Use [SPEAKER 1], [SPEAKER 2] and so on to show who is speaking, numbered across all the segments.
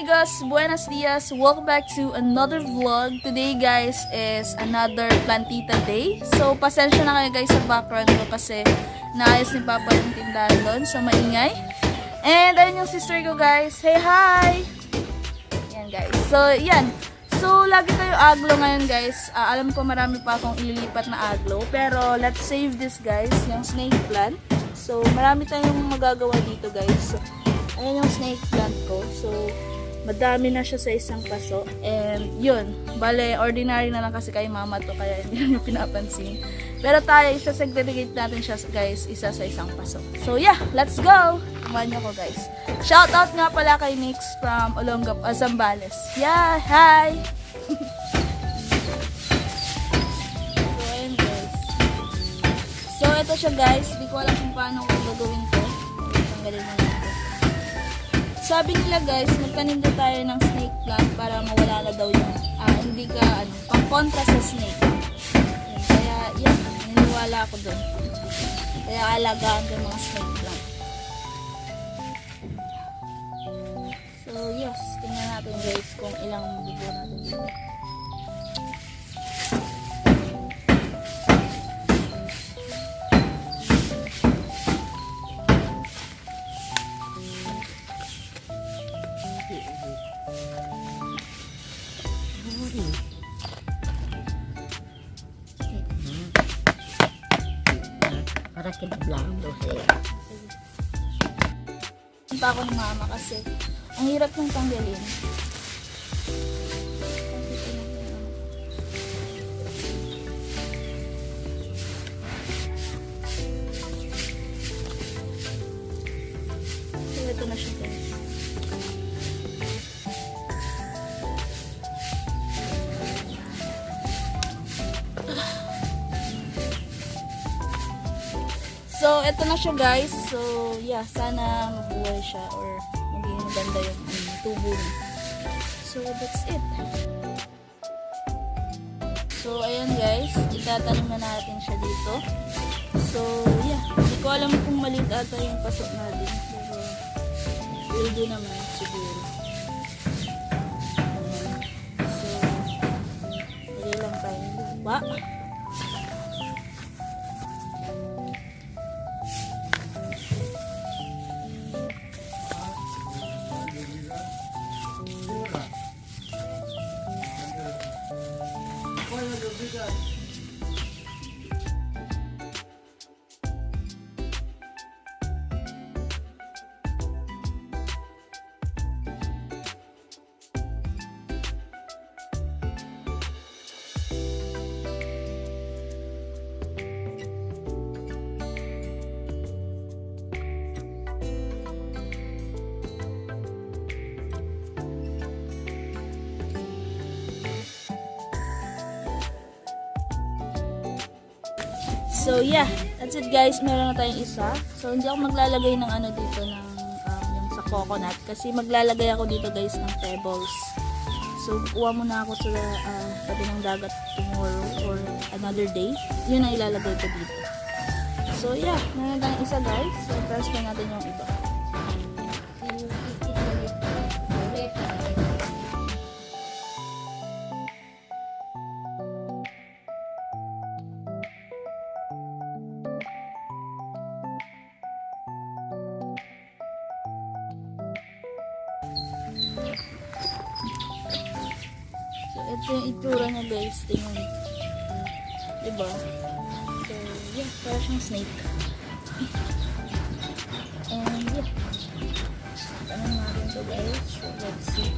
[SPEAKER 1] amigos, buenos dias. Welcome back to another vlog. Today guys is another Plantita day. So pasensya na kayo guys sa background ko kasi naayos ni Papa yung tindahan doon. So maingay. And ayun yung sister ko guys. Hey hi! Yan guys. So yan. So lagi tayo aglo ngayon guys. Alam ko marami pa akong ililipat na aglo. Pero let's save this guys. Yung snake plant. So marami tayong magagawa dito guys. So, ayan yung snake plant ko. So, madami na siya sa isang paso. And, yun. Bale, ordinary na lang kasi kay mama to. Kaya hindi nyo pinapansin. Pero tayo, isa-segregate natin siya guys. Isa sa isang paso. So, yeah. Let's go! Tumahan nyo ko guys. Shoutout nga pala kay Nix from Olongapo, Zambales. Yeah! Hi! So, ayan guys. So, ito siya guys. Di ko alam kung paano ko gagawin to. Tanggalin mo natin. Sabi nila guys, magtanim daw tayo ng snake plant para mawala na daw yung hindi ka pang-kontra sa snake. Yan, kaya yan, naniniwala ako doon. Kaya alagaan ko yung mga snake plant. So yes, tingnan natin guys kung ilang bubo natin dito.
[SPEAKER 2] Para kinablang doon siya.
[SPEAKER 1] Pa ako ni mama kasi ang hirap ng tanggalin. So ito na siya guys. So, ito na siya guys. So, yeah, sana mabuhay siya or maging maganda yung tubo niya. So, that's it. So, ayan guys. Itatanim na natin siya dito. So, yeah. Hindi ko alam kung maliit ata yung pasok natin. Pero, will do naman siguro. So, dali lang tayo ng lupa. So yeah, that's it guys. Meron na tayong isa. So hindi ako maglalagay ng dito ng yung sa coconut kasi maglalagay ako dito guys ng pebbles. So kuha muna ako sa tabi ng dagat tomorrow or another day. Yun ang ilalagay ko dito. So yeah, meron na tayong isa guys. So transfer natin yung iba. Ito yung itsura niya guys, tingnan. Diba? So, yeah, para siyang snake. And yeah. Tanong natin ito guys. So, let's see.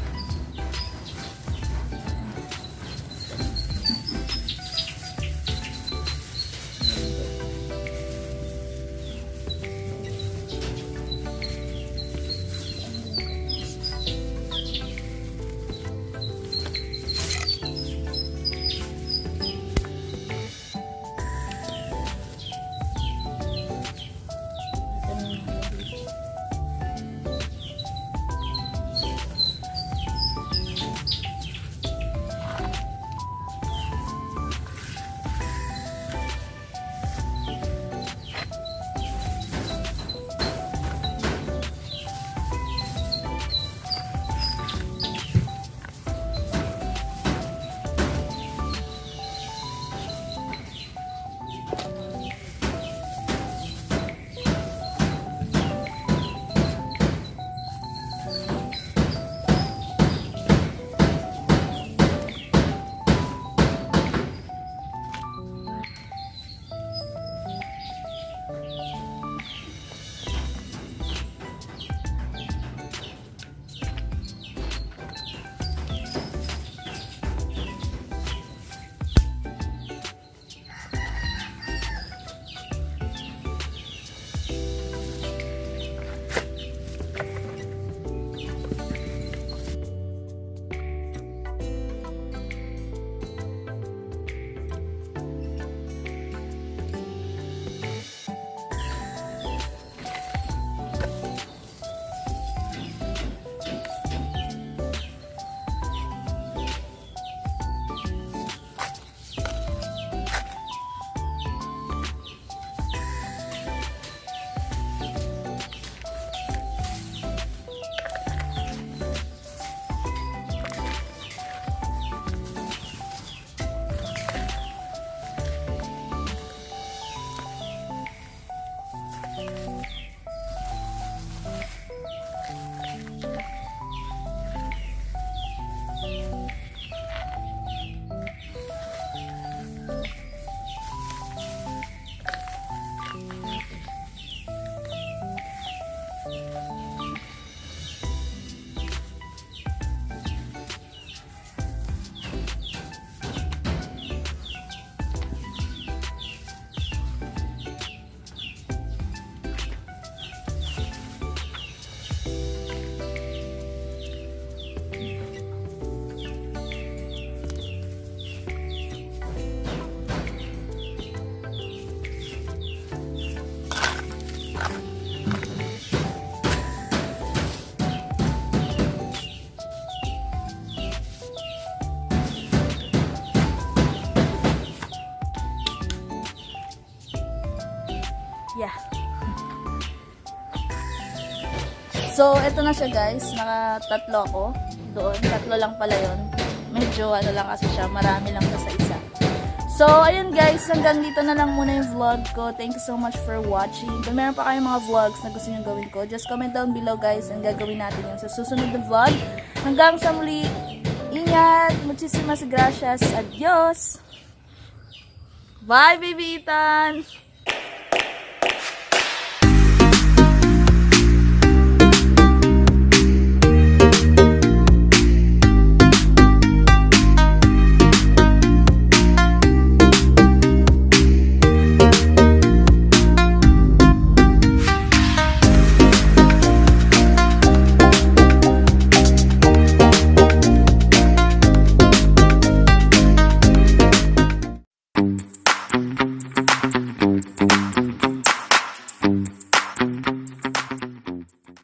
[SPEAKER 1] So, eto na siya guys. Nakatatlo ako. Doon. Tatlo lang pala yun. Medyo ano lang kasi siya. Marami lang sa isa. So, ayun guys. Hanggang dito na lang muna yung vlog ko. Thank you so much for watching. Kung meron pa kayong mga vlogs na gusto nyo gawin ko, just comment down below guys. And gagawin natin yun sa susunod na vlog. Hanggang sa muli. Ingat. Muchísimas gracias. Adios. Bye, baby Ethan.